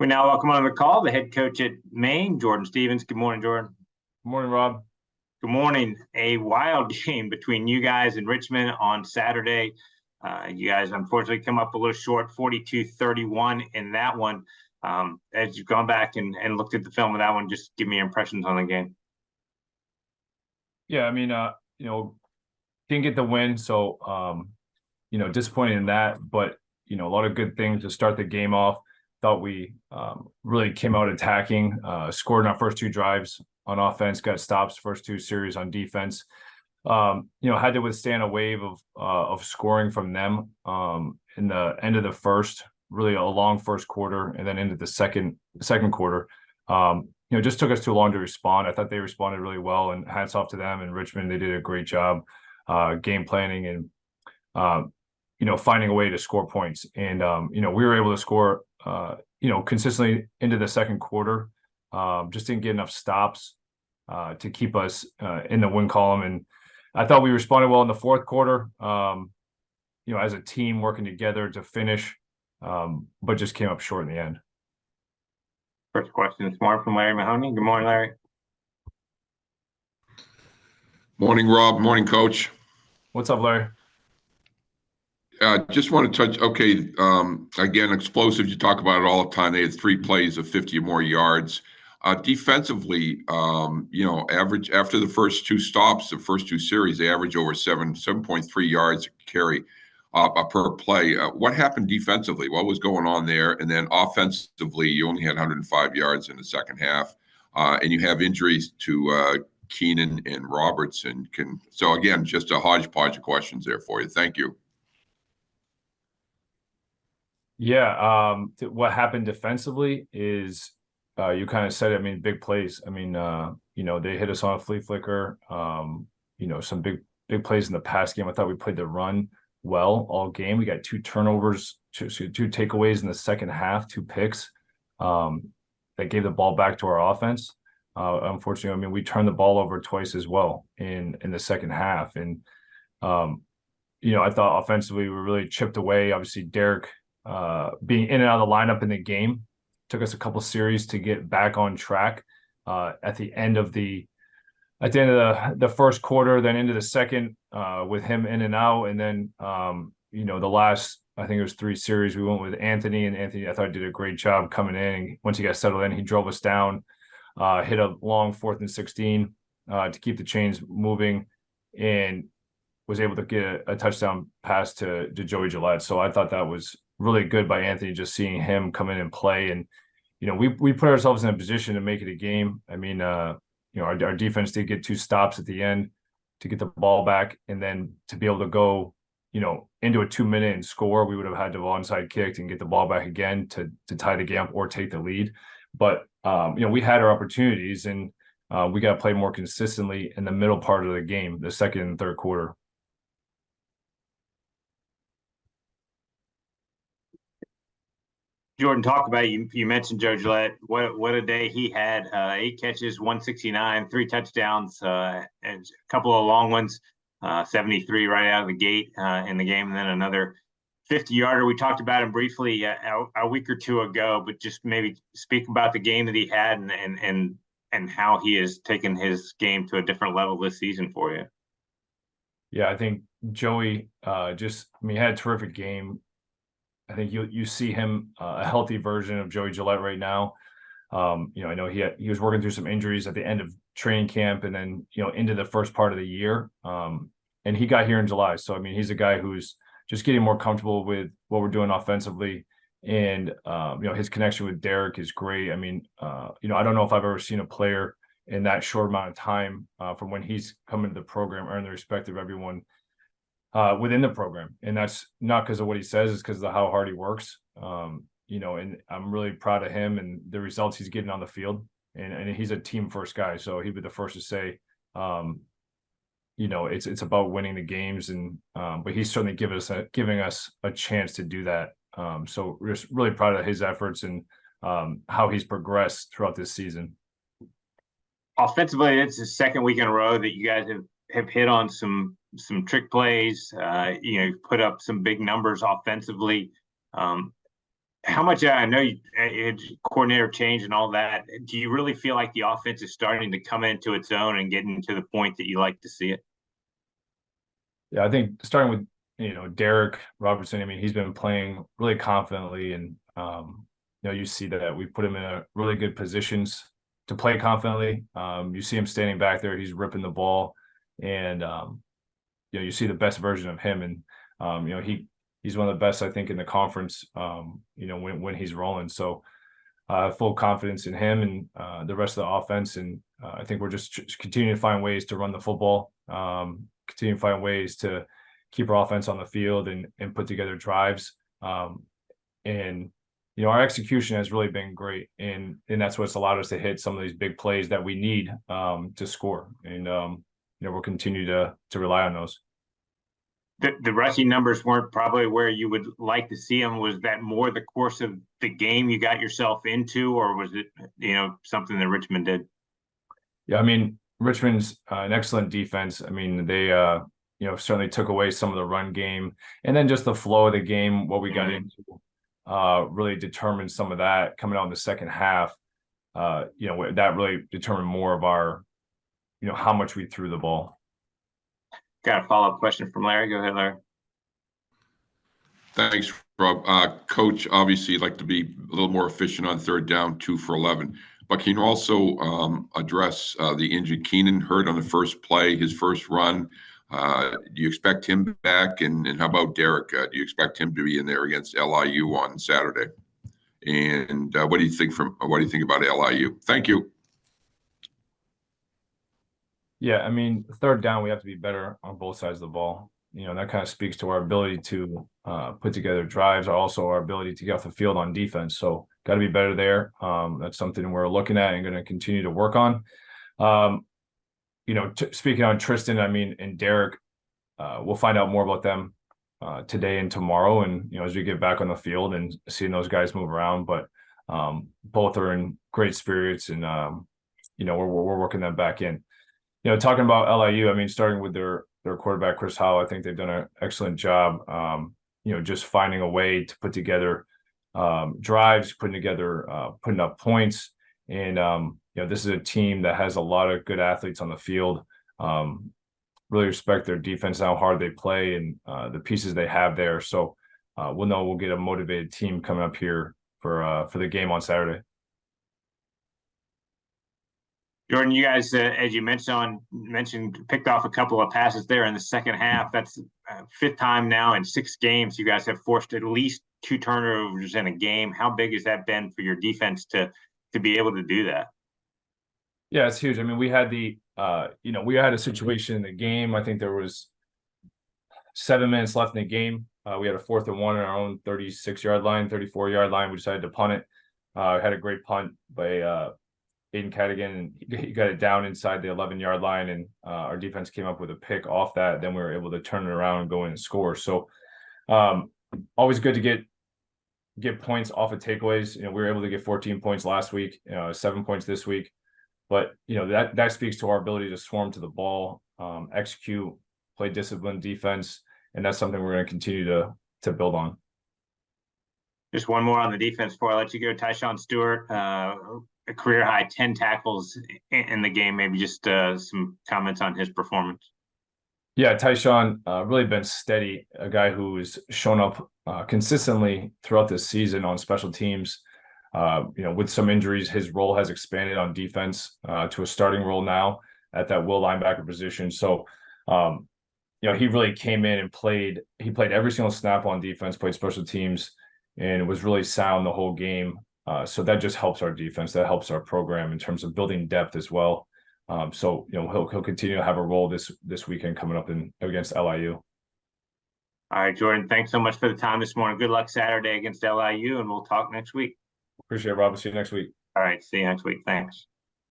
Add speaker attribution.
Speaker 1: We now welcome on the call the head coach at Maine, Jordan Stevens. Good morning, Jordan.
Speaker 2: Good morning, Rob.
Speaker 1: Good morning. A wild game between you guys and Richmond on Saturday. You guys unfortunately come up a little short, 42-31 in that one. As you've gone back and looked at the film of that one, just give me your impressions on the game.
Speaker 2: Yeah, didn't get the win, so disappointed in that. But a lot of good things to start the game off. Thought we really came out attacking, scored in our first two drives on offense, got stops first two series on defense. Had to withstand a wave of scoring from them in the end of the first, really a long first quarter, and then into the second quarter. Just took us too long to respond. I thought they responded really well, and hats off to them. And Richmond, they did a great job game planning and finding a way to score points. And we were able to score consistently into the second quarter. Just didn't get enough stops to keep us in the win column. And I thought we responded well in the fourth quarter, as a team working together to finish, but just came up short in the end.
Speaker 1: First question this morning from Larry Mahoney. Good morning, Larry.
Speaker 3: Morning, Rob. Morning, Coach.
Speaker 2: What's up, Larry?
Speaker 3: Just want to touch, again, explosive. You talk about it all the time. They had 3 plays of 50 or more yards. Defensively, average after the first 2 stops, the first 2 series, they average over 7.3 yards carry per play. What happened defensively? What was going on there? And then offensively, you only had 105 yards in the second half, and you have injuries to Keenan and Roberts. So again, just a hodgepodge of questions there for you. Thank you.
Speaker 2: Yeah, what happened defensively is you kind of said it. I mean, big plays. I mean, they hit us on a flea flicker. Some big plays in the pass game. I thought we played the run well all game. We got 2 turnovers, two takeaways in the second half, 2 picks that gave the ball back to our offense. Unfortunately, we turned the ball over twice as well in the second half. And, I thought offensively we were really chipped away. Obviously, Derek being in and out of the lineup in the game took us a couple series to get back on track at the end of the first quarter, then into the second with him in and out. And then, the last, I think it was 3 series, we went with Anthony, and Anthony, I thought, did a great job coming in. And once he got settled in, he drove us down, hit a long 4th and 16 to keep the chains moving, and was able to get a touchdown pass to Joey Gillette. So I thought that was really good by Anthony, just seeing him come in and play. And, we put ourselves in a position to make it a game. I mean, our defense did get 2 stops at the end to get the ball back, and then to be able to go, into a 2-minute and score. We would have had to have onside kicked and get the ball back again to tie the game up or take the lead. But, we had our opportunities, and we got to play more consistently in the middle part of the game, the second and third quarter.
Speaker 1: Jordan, talk about it. You mentioned Joe Gillette. What a day he had. 8 catches, 169, 3 touchdowns, and a couple of long ones, 73 right out of the gate in the game, and then another 50-yarder. We talked about him briefly a week or 2 ago, but just maybe speak about the game that he had and how he has taken his game to a different level this season for you.
Speaker 2: Yeah, I think Joey had a terrific game. I think you see him a healthy version of Joey Gillette right now. I know he was working through some injuries at the end of training camp, and then into the first part of the year. And he got here in July, so he's a guy who's just getting more comfortable with what we're doing offensively, and his connection with Derek is great. I don't know if I've ever seen a player in that short amount of time from when he's come into the program earn the respect of everyone within the program. And that's not because of what he says, it's because of how hard he works. And I'm really proud of him and the results he's getting on the field. And he's a team first guy. So he'd be the first to say, it's about winning the games. And but he's certainly giving us a chance to do that. So we're just really proud of his efforts and how he's progressed throughout this season.
Speaker 1: Offensively, it's the second week in a row that you guys have hit on some trick plays, put up some big numbers offensively. how much I know coordinator change and all that. Do you really feel like the offense is starting to come into its own and getting to the point that you like to see it?
Speaker 2: Yeah, I think starting with Derek Robertson. I mean, he's been playing really confidently, and you see that we put him in a really good positions to play confidently. You see him standing back there; he's ripping the ball, and you see the best version of him, and he's one of the best, I think, in the conference. When he's rolling, so I have full confidence in him and the rest of the offense, and I think we're just continuing to find ways to run the football, continue to find ways to keep our offense on the field and put together drives. And our execution has really been great, and that's what's allowed us to hit some of these big plays that we need to score, and we'll continue to rely on those.
Speaker 1: The rushing numbers weren't probably where you would like to see them. Was that more the course of the game you got yourself into, or was it something that Richmond did?
Speaker 2: Yeah, I mean, Richmond's an excellent defense. I mean, they certainly took away some of the run game, and then just the flow of the game, what we got into, really determined some of that coming out in the second half. That really determined more of our, how much we threw the ball.
Speaker 1: Got a follow-up question from Larry. Go ahead, Larry.
Speaker 3: Thanks, Rob. Coach, obviously, you'd like to be a little more efficient on third down, 2 for 11. But can you also address the injured Keenan, hurt on the first play, his first run? Do you expect him back? And how about Derek? Do you expect him to be in there against LIU on Saturday? And what do you think about LIU? Thank you.
Speaker 2: Yeah, I mean, third down, we have to be better on both sides of the ball. That kind of speaks to our ability to put together drives, or also our ability to get off the field on defense. So got to be better there. That's something we're looking at and going to continue to work on. Speaking on Tristan, I mean, and Derek, we'll find out more about them today and tomorrow. And, as we get back on the field and seeing those guys move around, but both are in great spirits, and, we're working them back in. Talking about LIU, I mean, starting with their quarterback, Chris Howell, I think they've done an excellent job, just finding a way to put together drives, putting up points. And, this is a team that has a lot of good athletes on the field. Really respect their defense, how hard they play, and the pieces they have there. So we'll get a motivated team coming up here for the game on Saturday.
Speaker 1: Jordan, you guys, as you mentioned, picked off a couple of passes there in the second half. That's fifth time now in 6 games. You guys have forced at least 2 turnovers in a game. How big has that been for your defense to be able to do that?
Speaker 2: Yeah, it's huge. I mean, we had we had a situation in the game. I think there was 7 minutes left in the game. We had a 4th and 1 on our own 36-yard line, 34-yard line. We decided to punt it. Had a great punt by Aiden Cadigan, and he got it down inside the 11-yard line, and our defense came up with a pick off that. Then we were able to turn it around and go in and score. So always good to get points off of takeaways. We were able to get 14 points last week, 7 points this week. But that speaks to our ability to swarm to the ball, execute, play disciplined defense, and that's something we're going to continue to build on.
Speaker 1: Just one more on the defense before I let you go. Tyshawn Stewart, a career high 10 tackles in the game. Maybe just some comments on his performance.
Speaker 2: Yeah, Tyshawn really been steady, a guy who's shown up consistently throughout this season on special teams. With some injuries, his role has expanded on defense to a starting role now at that will linebacker position. So, he really came in and played. He played every single snap on defense, played special teams, and was really sound the whole game. So that just helps our defense. That helps our program in terms of building depth as well. So he'll continue to have a role this weekend coming up against LIU.
Speaker 1: All right, Jordan, thanks so much for the time this morning. Good luck Saturday against LIU, and we'll talk next week.
Speaker 2: Appreciate it, Rob. See you next week.
Speaker 1: All right, see you next week. Thanks.